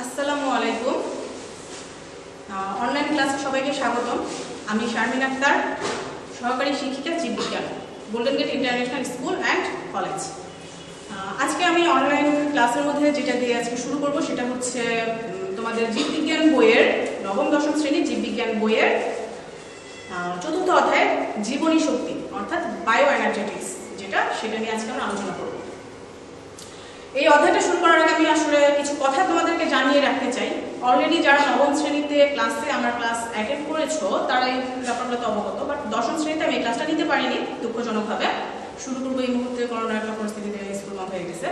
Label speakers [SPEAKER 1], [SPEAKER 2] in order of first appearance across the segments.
[SPEAKER 1] আসসালামু আলাইকুম। অনলাইন ক্লাসে সবাইকে স্বাগতম। আমি শারমিন আক্তার, সহকারী শিক্ষিকা জীববিজ্ঞান, golden gate international school and college. আজকে আমি অনলাইন ক্লাসের মধ্যে যেটা দিয়ে আজকে শুরু করব সেটা হচ্ছে তোমাদের জীববিজ্ঞান বইয়ের নবম দশম শ্রেণীর জীববিজ্ঞান বইয়ের চতুর্থ অধ্যায় জীবনী শক্তি অর্থাৎ বায়ো এনার্জেটিক্স, সেটা নিয়ে আজকে আমরা আলোচনা করব। এই অধ্যায়টা শুরু করার আগে আমি আসলে কিছু কথা তোমাদেরকে জানিয়ে রাখতে চাই। অলরেডি যারা নবম শ্রেণীতে আমার ক্লাস অ্যাটেন্ড করেছো তারা এই ব্যাপারগুলো তো অবগত, বাট দশম শ্রেণীতে আমি এই ক্লাসটা নিতে পারিনি দুঃখজনকভাবে। শুরু করবো এই মুহূর্তে, করোনার একটা পরিস্থিতিতে স্কুল বন্ধ হয়ে গেছে।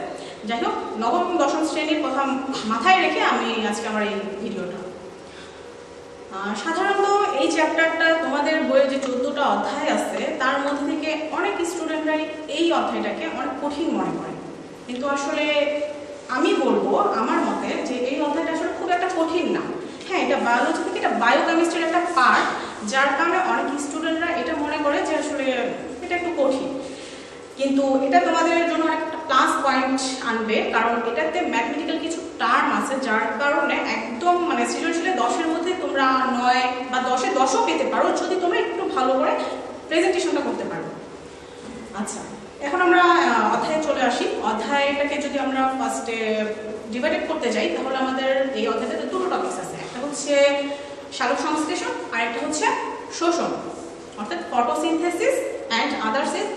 [SPEAKER 1] যাই হোক, নবম দশম শ্রেণীর কথা মাথায় রেখে আমি আজকে আমার এই ভিডিওটা। সাধারণত এই চ্যাপ্টারটা তোমাদের বইয়ের যে 14টা অধ্যায় আছে তার মধ্যে থেকে অনেক স্টুডেন্টরাই এই অধ্যায়টাকে অনেক কঠিন মনে করে, কিন্তু আসলে আমি বলবো আমার মতে যে এই অধ্যায়টা আসলে খুব একটা কঠিন না। হ্যাঁ, এটা বায়োলজি থেকে এটা বায়োকেমিস্ট্রির একটা পার্ট, যার কারণে অনেক স্টুডেন্টরা এটা মনে করে যে আসলে এটা একটু কঠিন, কিন্তু এটা তোমাদের জন্য একটা প্লাস পয়েন্ট আনবে, কারণ এটাতে ম্যাথমেটিক্যাল কিছু টার্ম আছে যার কারণে একদম সৃজনশীলে 10-এর মধ্যে তোমরা 9 বা 10-এ 10ও পেতে পারো যদি তোমরা একটু ভালো করে প্রেজেন্টেশনটা করতে পারো। আচ্ছা, এখন আমরা অধ্যায়ে চলে আসি। অধ্যায়টাকে যদি আমরা ফার্স্টে ডিভাইডেড করতে যাই তাহলে আমাদের এই অধ্যায়টাতে দুটো টপিকস আছে। একটা হচ্ছে সালোক সংশ্লেষণ আর একটা হচ্ছে শোষণ অর্থাৎ photosynthesis and others is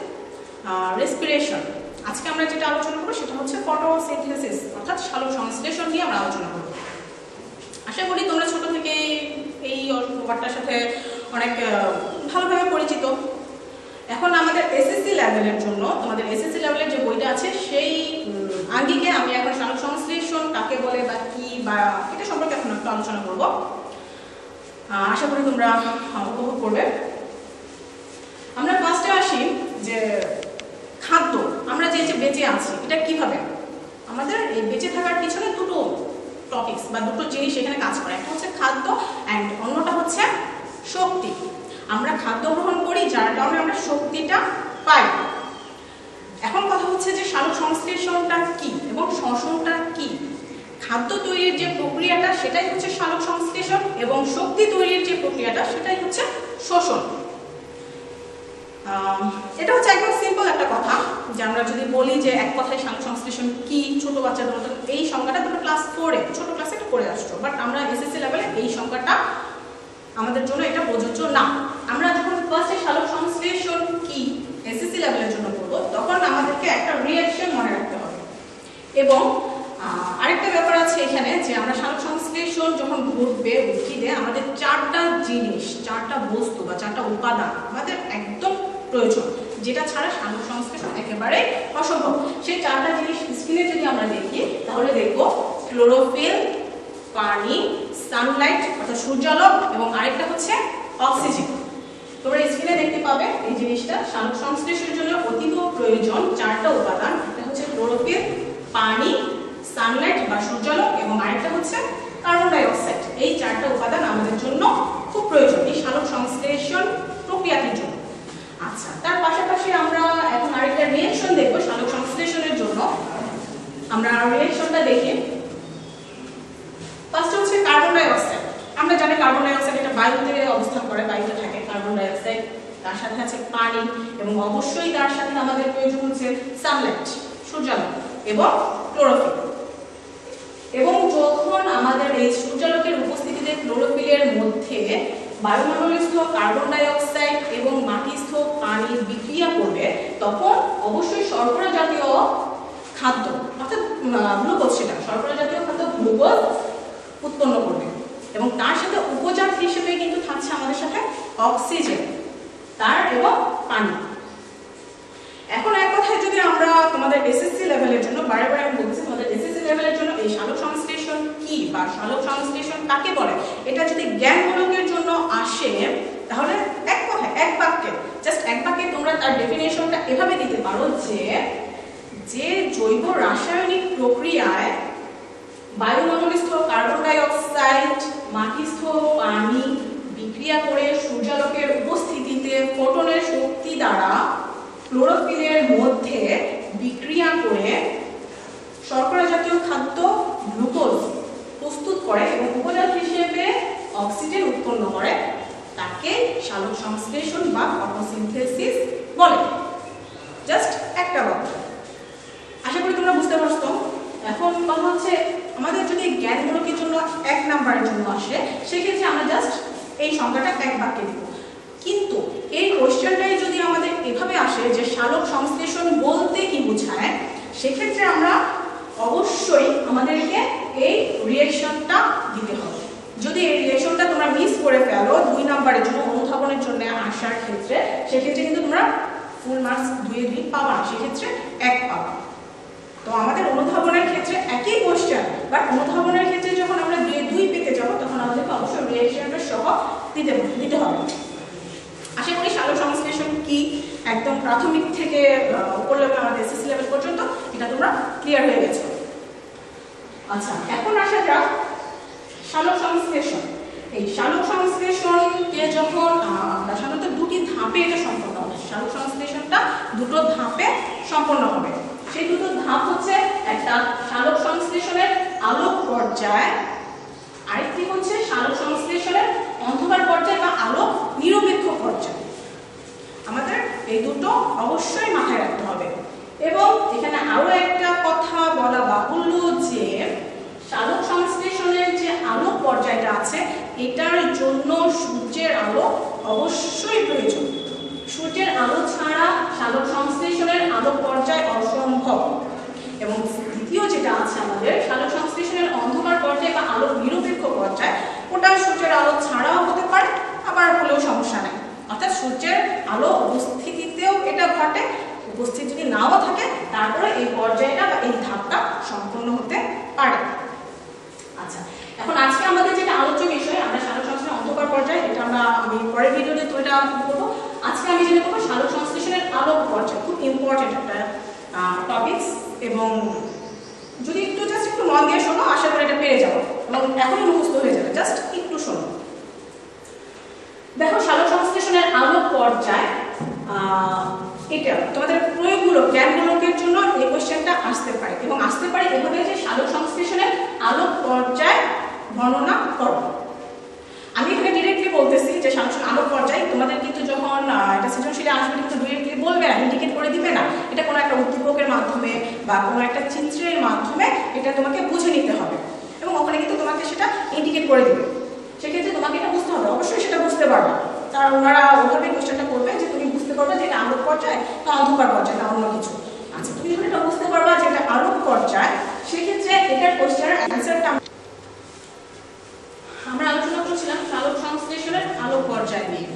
[SPEAKER 1] respiration. আজকে আমরা যেটা আলোচনা করবো সেটা হচ্ছে ফটোসিনথেসিস অর্থাৎ সালোক সংশ্লেষণ নিয়ে আমরা আলোচনা করব। আশা করি তোমরা ছোট থেকে এই ওয়ার্ডটার সাথে অনেক ভালোভাবে পরিচিত। এখন আমাদের এসএসসি লেভেলের জন্য তোমাদের এসএসসি লেভেলের যে বইটা আছে সেই আঙ্গিকে আমি এখন সালোক সংশ্লেষণ কাকে বলে বা কি বা এটা সম্পর্কে এখন একটু আলোচনা করব। আশা করি তোমরা উপভোগ করবে। আমরা ফার্স্টে আসি যে খাদ্য, আমরা যে বেঁচে আছি এটা কিভাবে, আমাদের এই বেঁচে থাকার পিছনে দুটো টপিকস বা দুটো জিনিস এখানে কাজ করে। একটা হচ্ছে খাদ্য অ্যান্ড অন্যটা হচ্ছে শক্তি। আমরা খাদ্য গ্রহণ করি যার কারণে আমরা শক্তিটা পাই। এখন কথা হচ্ছে যে সালোক সংশ্লেষণটা কি এবং শ্বসনটা কি। খাদ্য তৈরির যে প্রক্রিয়াটা সেটাই হচ্ছে সালোক সংশ্লেষণ এবং শক্তি তৈরির যে প্রক্রিয়াটা সেটাই হচ্ছে শোষণ। এটা হচ্ছে একদম সিম্পল একটা কথা, যে আমরা যদি বলি যে এক কথায় সালোক সংশ্লেষণ কি, ছোট বাচ্চাদের মতো এই সংজ্ঞাটা তোমরা ক্লাস 4-এ ছোট ক্লাসে এটা পড়ে আসছো, বাট আমরা এসএসসি লেভেলে এই সংজ্ঞাটা আমাদের জন্য এটা প্রযোজ্য না। আমরা যখন ফার্স্টে সালোক সংশ্লেষণ কি এসএসসি লেভেলের জন্য পড়বো তখন আমাদেরকে একটা রিঅ্যাকশন মনে রাখতে হবে। এবং আরেকটা ব্যাপার আছে এখানে, যে আমরা সালোক সংশ্লেষণ যখন ঘটবে উদ্ভিদে আমাদের চারটা জিনিস, চারটা বস্তু বা চারটা উপাদান আমাদের একদম প্রয়োজন, যেটা ছাড়া সালোক সংশ্লেষণ একেবারে অসম্ভব। সেই চারটা জিনিস স্ক্রিনে যদি আমরা দেখি তাহলে দেখবো ক্লোরোফিল, পানি, সানলাইট অর্থাৎ সূর্যালোক এবং আরেকটা হচ্ছে অক্সিজেন। তোমরা স্ক্রিনে দেখতে পাবে এই জিনিসটা সালোক সংশ্লেষণের জন্য অতীব প্রয়োজন চারটা উপাদান। একটা হচ্ছে ক্লোরোফিল, পানি, সানলাইট বা সূর্যালোক এবং আরেকটা হচ্ছে কার্বন ডাই অক্সাইড। এই চারটা উপাদান আমাদের জন্য খুব প্রয়োজন এই সালোক সংশ্লেষণ প্রক্রিয়াটির জন্য। আচ্ছা, তার পাশাপাশি আমরা এখন আরেকটা রিঅ্যাকশন দেখব সালোক সংশ্লেষণের জন্য। আমরা রিঅ্যাকশনটা দেখি। ফার্স্ট হচ্ছে কার্বন ডাই অক্সাইড। আমরা জানি কার্বন ডাই অক্সাইড এটা বায়ুতে অবস্থান করে, বায়ুতে থাকে কার্বন ডাই অক্সাইড, তার সাথে আছে পানি এবং অবশ্যই তার সাথে আমাদের প্রয়োজন হচ্ছে সানলাইট, সূর্যালোক এবং ক্লোরোফিল। এবং যখন আমাদের এই সূর্যালোকের উপস্থিতিতে ক্লোরোফিলের মধ্যে বায়ুমণ্ডলস্থ কার্বন ডাই অক্সাইড এবং মাটিস্থ পানি বিক্রিয়া করবে তখন অবশ্যই শর্করা জাতীয় খাদ্য অর্থাৎ গ্লুকোজ, সেটা শর্করা জাতীয় খাদ্য গ্লুকোজ উৎপন্ন করবে এবং তার সাথে উপজাত হিসেবে কিন্তু থাকছে আমাদের সাথে অক্সিজেন তার এবং পানি। এখন এক কথায় যদি আমরা তোমাদের এসএসসি লেভেলের জন্য বারবার আমি বলছি তোমাদের এসএসসি লেভেলের জন্য এই সালোক সংশ্লেষণ কি বা সালোক সংশ্লেষণ কাকে বলে এটা যদি জ্ঞানমূলকের জন্য আসে তাহলে এক কথায় এক বাক্যে জাস্ট এক বাক্যে তোমরা তার ডেফিনেশনটা এভাবে দিতে পারো যে জৈব রাসায়নিক প্রক্রিয়ায় বায়ুমণ্ডলস্থ কার্বন ডাই অক্সাইড মাটিস্থ পানি বিক্রিয়া করে সূর্যালোকের উপস্থিতিতে ফোটনের শক্তি দ্বারা ক্লোরোফিলের মধ্যে বিক্রিয়া করে শর্করা জাতীয় খাদ্য গ্লুকোজ প্রস্তুত সালোক সংশ্লেষণ বা ফটোসিনথেসিস বলে। জাস্ট একটা বাক্য। আশা করি তোমরা বুঝতে পারছো। এখন কথা হচ্ছে আমাদের যদি জ্ঞানমূলকের জন্য 1 নাম্বারের জন্য আসে, সেক্ষেত্রে আমরা জাস্ট এই সংখ্যাটা 1 বাক্যে দিব। কিন্তু এই কোশ্চেনটাই যদি আমাদের এভাবে আসে যে সালোক সংশ্লেষণ বলতে কি বোঝায়, সেক্ষেত্রে আমরা অবশ্যই আমাদেরকে এই রিঅ্যাকশনটা দিতে হবে। যদি এই রিঅ্যাকশনটা তোমরা মিস করে ফেলো 2 নাম্বারের জন্য অনুধাবনের জন্য আসার ক্ষেত্রে, সেক্ষেত্রে কিন্তু তোমরা ফুল মার্কস 2 পাবা না, সেক্ষেত্রে 1 পাবা। তো আমাদের অনুধাবনের ক্ষেত্রে একই কোশ্চেন, বাট অনুধাবনের ক্ষেত্রে যখন আমরা 2 পেতে যাব তখন আমাদেরকে অবশ্যই রিঅ্যাকশনটা সহ দিতে হবে। আশা করি সালোক সংশ্লেষণ কি একদম প্রাথমিক থেকে উপর লেভেল আমাদের এসএসসি লেভেল পর্যন্ত এটা তোমরা ক্লিয়ার হয়ে গেছো। আচ্ছা, এখন আসা যাক সালোক সংশ্লেষণ। এই সালোক সংশ্লেষণকে যখন আমরা সাধারণত 2টি ধাপে এটা সম্পন্ন হবে। সালোক সংশ্লেষণটা 2টো ধাপে সম্পন্ন হবে। সেই 2টো ধাপ হচ্ছে একটা সালোক সংশ্লেষণের আলোক পর্যায়, আরেকটি হচ্ছে সালোক সংশ্লেষণের অন্ধকার পর্যায় বা আলোক নিরপেক্ষ পর্যায়। আমাদের এই দুটো অবশ্যই মাথায় রাখতে হবে। এবং এখানে আরো একটা কথা বলা বাহুল্য যে সালোক সংশ্লেষণের যে আলোক পর্যায়টা আছে, এটার জন্য সূর্যের আলো অবশ্যই প্রয়োজন। সূর্যের আলো ছাড়া সালোক সংশ্লেষণের আলোক পর্যায় অসম্ভব। এবং দ্বিতীয় যেটা আছে আমাদের সালোক সংশ্লেষণের অন্ধকার পর্যায় বা আলোক নিরপেক্ষ পর্যায়, ওটা সূর্যের আলো ছাড়াও হতে পারে, আবার হলেও সমস্যা নেই। অর্থাৎ সূর্যের আলো উপস্থিতিতেও এটা ঘটে, উপস্থিত যদি নাও থাকে তারপরে এই পর্যায়টা বা এই ধাপটা সম্পূর্ণ হতে পারে। আচ্ছা, এখন আজকে আমাদের যেটা আলোচ্য বিষয়, আমরা সালোক সংশ্লেষণের অন্ধকার পর্যায়, এটা আমি পরের ভিডিওতে তো এটা করবো। আজকে আমি যেটা করবো সালোক সংশ্লেষণের আলোক পর্যায়, খুব ইম্পর্টেন্ট একটা টপিকস। এবং যদি জাস্ট একটু মন দিয়ে শোনো, আশা করি এটা পেরে যাবো এবং এখনই মুখস্থ হয়ে যাবে। জাস্ট একটু শোনো। দেখো, সালোক সংশ্লেষণের আলোক পর্যায়, এটা তোমাদের প্রয়োগমূলক জ্ঞানমূলকের জন্য এই কোশ্চেনটা আসতে পারে এবং আসতে পারে এভাবে যে সালোক সংশ্লেষণের আলোক পর্যায় বর্ণনা করো। আমি এখানে ডিরেক্টলি বলতেছি যে সালোক আলোক পর্যায়, তোমাদের কিন্তু যখন এটা সৃজনশীলে আসবে কিন্তু ডিরেক্টলি বলবে না, ইন্ডিকেট করে দিবে না। এটা কোনো একটা উদ্দীপকের মাধ্যমে বা কোনো একটা চিত্রের মাধ্যমে এটা তোমাকে বুঝে নিতে হবে এবং ওখানে কিন্তু তোমাকে সেটা ইন্ডিকেট করে দিবে। সেক্ষেত্রে তোমাকে এটা বুঝতে হবে, অবশ্যই সেটা বুঝতে পারবে। কারণ ওনারা ওভাবে কোশ্চেনটা করবে যে তুমি বুঝতে পারবে যে এটা আলোক পর্যায় বা অন্ধকার পর্যায় বা অন্য কিছু। আচ্ছা, তুমি যখন এটা বুঝতে পারবা যে এটা আলোক পর্যায়, সেক্ষেত্রে এটার কোশ্চেনের অ্যান্সারটা আমরা আলোচনা করছিলাম সালোক সংশ্লেষণের আলোক পর্যায় নিয়ে।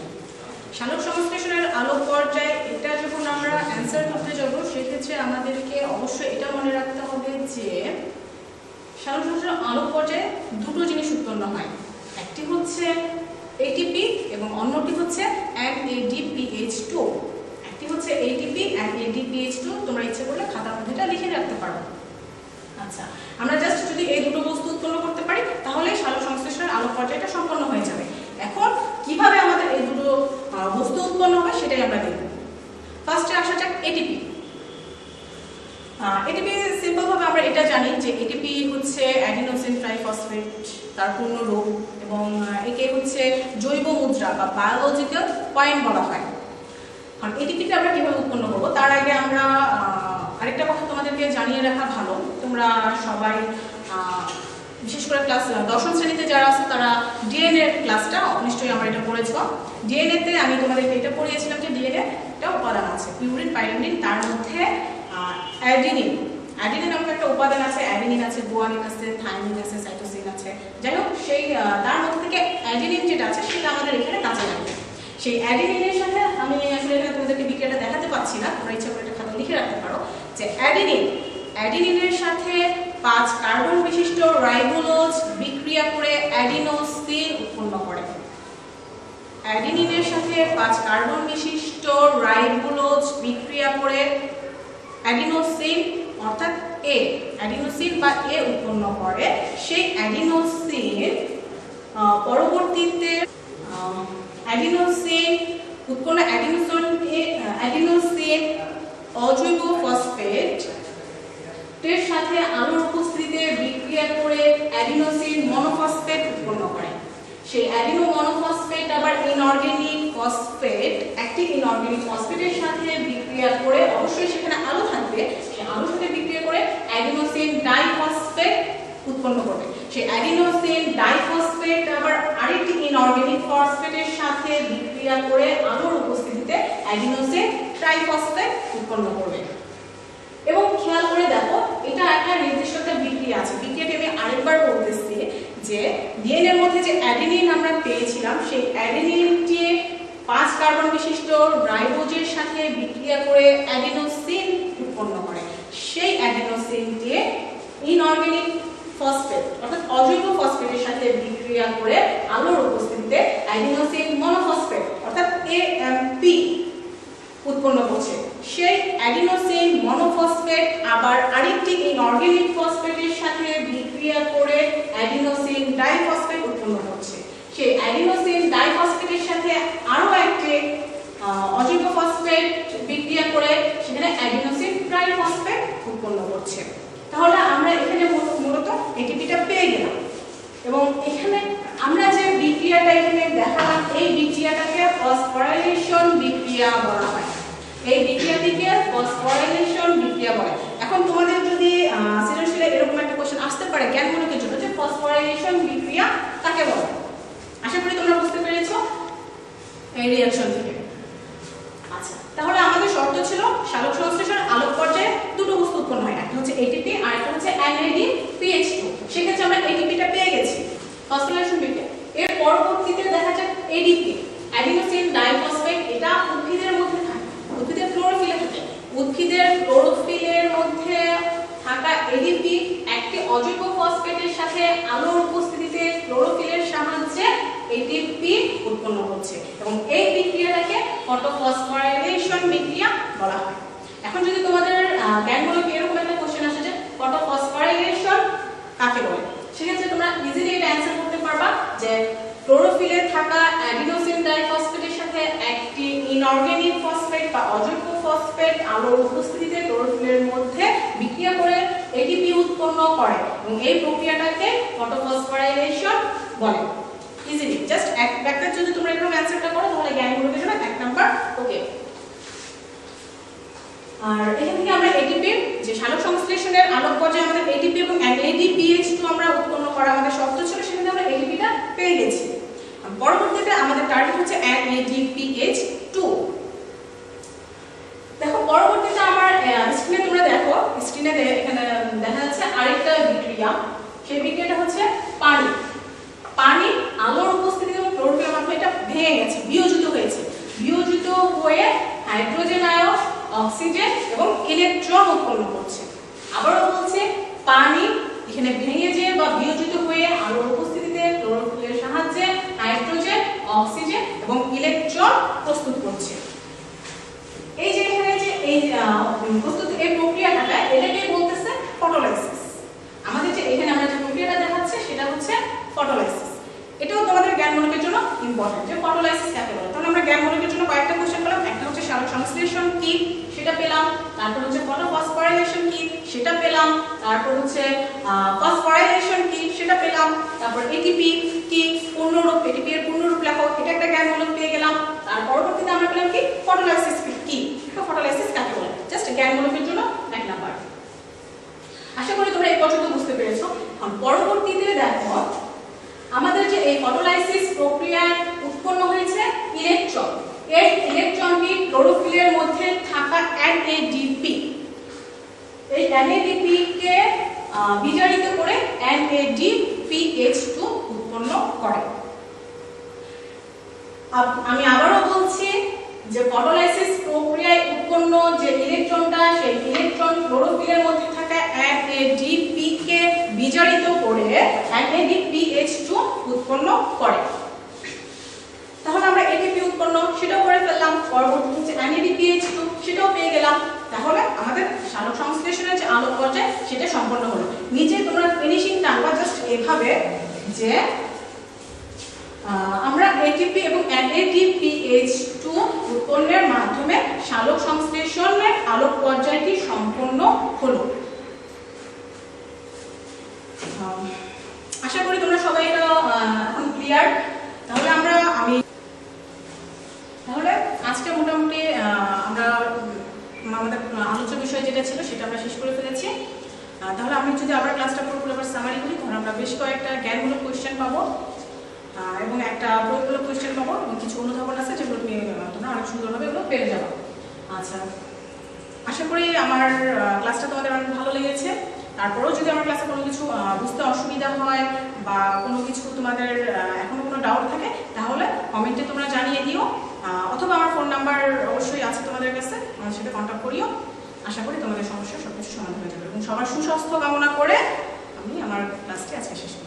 [SPEAKER 1] সালোক সংশ্লেষণের আলোক পর্যায় এটা যখন আমরা অ্যান্সার করতে যাব, সেক্ষেত্রে আমাদেরকে অবশ্যই এটা মনে রাখতে হবে যে সালোক সংশ্লেষণের আলোক পর্যায়ে 2টো জিনিস উৎপন্ন হয়। একটি হচ্ছে এটিপি এবং অন্যটি হচ্ছে NADPH2। একটি হচ্ছে এটিপি NADPH2, তোমরা ইচ্ছে করলে খাতার মধ্যে এটা লিখে রাখতে পারো। আচ্ছা, আমরা জাস্ট যদি এই 2টো বস্তু উৎপন্ন করতে পারি তাহলে সালোক সংশ্লেষণের আলোক পর্যায়টা সম্পন্ন হয়ে যাবে। এখন কিভাবে আমাদের এই 2টো বস্তু উৎপন্ন হবে সেটাই আমরা দেখব। ফার্স্টে আসা যাক এটিপি। এটিপি সিম্পল ভাবে আমরা এটা জানি যে এটিপি হচ্ছে অ্যাডিনোসিন ট্রাইফসফেট, তার পূর্ণ রূপ, এবং একে হচ্ছে জৈব মুদ্রা বা বায়োলজিক্যাল পয়েন্ট বলা হয়। আর এটিপিটা আমরা কিভাবে উৎপন্ন করব তার আগে আমরা আরেকটা কথা তোমাদেরকে জানিয়ে রাখা ভালো। তোমরা সবাই বিশেষ করে ক্লাস 10ম শ্রেণীতে যারা আছে তারা ডিএনএ ক্লাসটা নিশ্চয়ই আমরা এটা পড়েছো। ডিএনএতে আমি তোমাদেরকে এটা পড়িয়েছিলাম যে ডিএনএ একটা উপাদান আছে পিউরিন পাইরিমিডিন, তার মধ্যে অ্যাডিনিন নামক একটা উপাদান আছে। অ্যাডিনিন আছে, গুয়ানিন আছে, থাইমিন আছে, সাইটোসিন আছে। যাই হোক, সেই তার মধ্যে থেকে অ্যাডিনিন যেটা আছে সেটা আমাদের এখানে কাজে লাগবে। সেই অ্যাডিনিনের সাথে আমি আসলে এখানে তোমাদেরকে বিক্রিয়াটা দেখাতে পাচ্ছি না, তোমরা ইচ্ছা করে এটা খাতা লিখে রাখতে পারো যে অ্যাডিনিনের সাথে 5 কার্বন বিশিষ্ট রাইবোলোজ বিক্রিয়া করে অ্যাডিনোসিন উৎপন্ন করে। অ্যাডিনিনের সাথে 5 কার্বন বিশিষ্ট রাইবোলোজ বিক্রিয়া করে অ্যাডিনোসিন অর্থাৎ অ্যাডিনোসিন বা এ উৎপন্ন করে। সেই অ্যাডিনোসিন পরবর্তীতে উৎপন্ন অ্যাডিনোসিন অজৈব ফসফেট এর সাথে আলোর উপস্থিতিতে বিক্রিয়া করে অ্যাডিনোসিন মনোফসফেট উৎপন্ন করে। সেই অ্যাডিনো মনোফসফেট আবার ইনঅর্গানিক ফসফেট, একটি ইনঅর্গানিক ফসফেটের সাথে বিক্রিয়া করে, অবশ্যই সেখানে আলো থাকবে, সেই আলোর সাথে বিক্রিয়া করে অ্যাডিনোসিন ডাইফসফেট উৎপন্ন করবে। সেই অ্যাডিনোসিন ডাইফসফেট আবার আরেকটি ইনঅর্গানিক ফসফেটের সাথে বিক্রিয়া করে আলোর উপস্থিতিতে অ্যাডিনোসিন ট্রাইফসফেট উৎপন্ন করবে। এবং খেয়াল করে দেখো, এটা একটা নির্দিষ্ট একটা বিক্রিয়া আছে। বিক্রিয়াটি আমি আরেকবার বলতেছি যে ডিএনএ এর মধ্যে যে অ্যাডেনিন আমরা পেয়েছিলাম, সেই অ্যাডেনিনটি 5 কার্বন বিশিষ্ট রাইবোজের সাথে বিক্রিয়া করে অ্যাডিনোসিন উৎপন্ন করে। সেই অ্যাডিনোসিনটি ইনঅর্গানিক ফসফেট অর্থাৎ অজৈব ফসফেটের সাথে বিক্রিয়া করে আলোর উপস্থিতিতে অ্যাডিনোসিন মনোফসফেট অর্থাৎ এএমপি উৎপন্ন করছে। সেই অ্যাডিনোসিন মনোফসফেট আবার আরেকটি ইনঅর্গানিক ফসফেটের সাথে বিক্রিয়া করে অ্যাডিনোসিন ডাইফসফেট উৎপন্ন করছে। সেই অ্যাডিনোসিন ডাইফসফেটের সাথে আরো একটি অজৈব ফসফেট বিক্রিয়া করে সেখানে অ্যাডিনোসিন ট্রাইফসফেট উৎপন্ন করছে। তাহলে আমরা এখানে মূলত এটিপিটা পেয়ে গেলাম। এবং এখানে আমরা যে বিক্রিয়াটা এখানে দেখালাম, এই বিক্রিয়াটাকে ফসফোরাইলেশন বিক্রিয়া বলা হয়। এই বিক্রিয়াটিকে ফসফোরাইলেশন বিক্রিয়া বলে। এখন তোমাদের যদি সৃজনশীলে এরকম একটা কোশ্চেন আসতে পারে জ্ঞানমূলকের জন্য যে ফসফোরাইলেশন বিক্রিয়া কাকে বলে, আশা করি তোমরা বুঝতে পেরেছো এই রিঅ্যাকশন থেকে। আচ্ছা, তাহলে আমাদের শর্ত ছিল সালোক সংশ্লেষণ আলোক পর্যায়ে দুটো বস্তু উৎপন্ন হয়, একটা হচ্ছে এটিপি আর একটা হচ্ছে NADPH2। সেক্ষেত্রে আমরা এটিপিটা পেয়ে গেছি ফসফোরাইলেশন বিক্রিয়া। এর পরবর্তীতে দেখা যাক এডিপি, অ্যাডিনোসিন ডাইফসফেট। এটা উদ্ভিদের মধ্যে থাকে, উদ্ভিদের ক্লোরোফিলে থাকে। উদ্ভিদের ক্লোরোফিলের মধ্যে থাকা এডিপি একটি অজৈব ফসফেটের সাথে আলোর উপস্থিতিতে ক্লোরোফিলের সাহায্যে এটিপি উৎপন্ন হচ্ছে এবং এই বিক্রিয়াটাকে ফটোফসফোরাইলেশন বিক্রিয়া বলা হয়। এখন যদি তোমাদের জ্ঞানমূলক এরকম একটা কোশ্চেন আসে যে ফটোফসফোরাইলেশন কাকে বলে, সেক্ষেত্রে তোমরা ইজিলি এটা অ্যানসার করতে পারবা যে ক্লোরোফিলে থাকা অ্যাডিনোসিন ডাইফসফেটের সাথে একটি ইনঅর্গানিক ফসফেট বা অজৈব ফসফেট আলোর উপস্থিতিতে ক্লোরোফিলের মধ্যে বিক্রিয়া করে এটিপি উৎপন্ন করে এবং এই প্রক্রিয়াটাকে ফটোফসফোরাইলেশন বলে। ইজিলি জাস্ট একটা যদি তোমরা এরকম অ্যানসারটা করো তাহলে জ্ঞানমূলকের জন্য 1 নাম্বার ওকে। আর এখান থেকে আমরা এটিপি যে সালোক সংশ্লেষণের আলোক পর্যায়ে আমাদের এটিপি এবং NADPH2 আমরা উৎপন্ন করা আমাদের শর্ত ছিল, সেখানে আমরা এটিপিটা পেয়ে গেছি। পরবর্তীতে আমাদের টার্গেট হচ্ছে NADPH2। দেখো পরবর্তীতে আমার স্ক্রিনে তোমরা দেখো, স্ক্রিনে এখানে দেখা যাচ্ছে আরেকটা বিক্রিয়া। সেই বিক্রিয়াটা হচ্ছে পানি। পানি আলোর উপস্থিতিতে এবং ক্লোরোফিলের মাধ্যমে এটা ভেঙে গেছে, বিয়োজিত হয়েছে। বিয়োজিত হয়ে হাইড্রোজেন আয়ন, অক্সিজেন এবং ইলেকট্রন উৎপন্ন করছে। আবারও বলছে পানি এখানে ভেঙে যে বা বিয়োজিত হয়ে আলোর উপস্থিতিতে ক্লোরোফিলের সাহায্যে হাইড্রোজেন, অক্সিজেন এবং ইলেকট্রন প্রস্তুত করছে। এই যে এখানে যে এই প্রস্তুত এই প্রক্রিয়াটা, এটাকে বলতেছে ফটোলাইসিস। আমাদের যে এখানে আমরা যে প্রক্রিয়াটা দেখাচ্ছি সেটা হচ্ছে ফটোলাইসিস। এটাও তোমাদের জ্ঞানমূলকের জন্য ইম্পর্টেন্ট যে ফটোলাইসিস কাকে বলে। তাহলে আমরা জ্ঞানমূলকের জন্য কয়েকটা কোশ্চেন পেলাম। একটা হচ্ছে সালোক সংশ্লেষণ কি সেটা পেলাম, তারপর হচ্ছে ফটোফসফোরাইলেশন কি সেটা পেলাম, তারপর হচ্ছে ফসফোরাইলেশন কি সেটা পেলাম, তারপর এটিপি কি পূর্ণরূপ, এটিপি এর পূর্ণরূপ লেখো, এটা একটা জ্ঞানমূলক পেয়ে গেলাম। তার পরবর্তীতে আমরা পেলাম কি ফটোলাইসিস কি, তো ফটোলাইসিস কাকে বলে, জাস্ট জ্ঞানমূলকের জন্য 1 নাম্বার। আশা করি তোমরা এই পর্যন্ত বুঝতে পেরেছো। এখন পরবর্তীতে দেখো আমাদের যে এই ফটোলাইসিস প্রক্রিয়ায় উৎপন্ন হয়েছে ইলেকট্রন। এই ইলেকট্রনটি ক্লোরোফিলের মধ্যে থাকা NADP, এই NADP কে বিজারিত করে NADPH2 উৎপন্ন করে। আমি আবারও বলছি যে ফটোলাইসিস প্রক্রিয়ায় উৎপন্ন যে ইলেকট্রনটা, সেই ইলেকট্রন ক্লোরোফিলের মধ্যে থাকা NADP কে বিজারিত করে NADPH2 উৎপন্ন করে। তাহলে আমরা ATP উৎপন্ন সেটাও করে ফেললাম, পরবর্তীতে হচ্ছে NADPH2 সেটাও পেয়ে গেলাম। তাহলে আমাদের সালোক সংশ্লেষণের যে আলোক পর্যায় সেটা সম্পন্ন হলো। নিচে তোমরা ফিনিশিং টানবা জাস্ট এভাবে যে আমরা ATP এবং NADPH2 উৎপন্নের মাধ্যমে সালোক সংশ্লেষণের আলোক পর্যায়টি সম্পন্ন হলো। আশা করি তোমরা সবাই এটা এখন ক্লিয়ার। তাহলে আজকে মোটামুটি আমরা আমাদের আলোচ্য বিষয় যেটা ছিল সেটা আমরা শেষ করে ফেলেছি। তাহলে আমি যদি আবার ক্লাসটা পুরোপুরি আবার সামারি করি, তাহলে আমরা বেশ কয়েকটা জ্ঞানমূলক কোয়েশ্চেন পাবো এবং একটা বইমূলক কোয়েশ্চেন পাবো এবং কিছু অনুধাবন আছে যেগুলো তুমি তোমরা অনেক সুন্দরভাবে এগুলো পেরে যাবো। আচ্ছা, আশা করি আমার ক্লাসটা তোমাদের অনেক ভালো লেগেছে। তারপরেও যদি আমার ক্লাসে কোনো কিছু বুঝতে অসুবিধা হয় বা কোনো কিছু তোমাদের এখনো কোনো ডাউট থাকে, তাহলে কমেন্টে তোমরা জানিয়ে দিও, অথবা আমার ফোন নাম্বার অবশ্যই আছে তোমাদের কাছে, আমার সাথে কন্ট্যাক্ট করিও। আশা করি তোমাদের সমস্যা সবকিছু সমাধান হয়ে যাবে এবং সবার সুস্বাস্থ্য কামনা করে আমি আমার ক্লাসটি আজকে শেষ করি।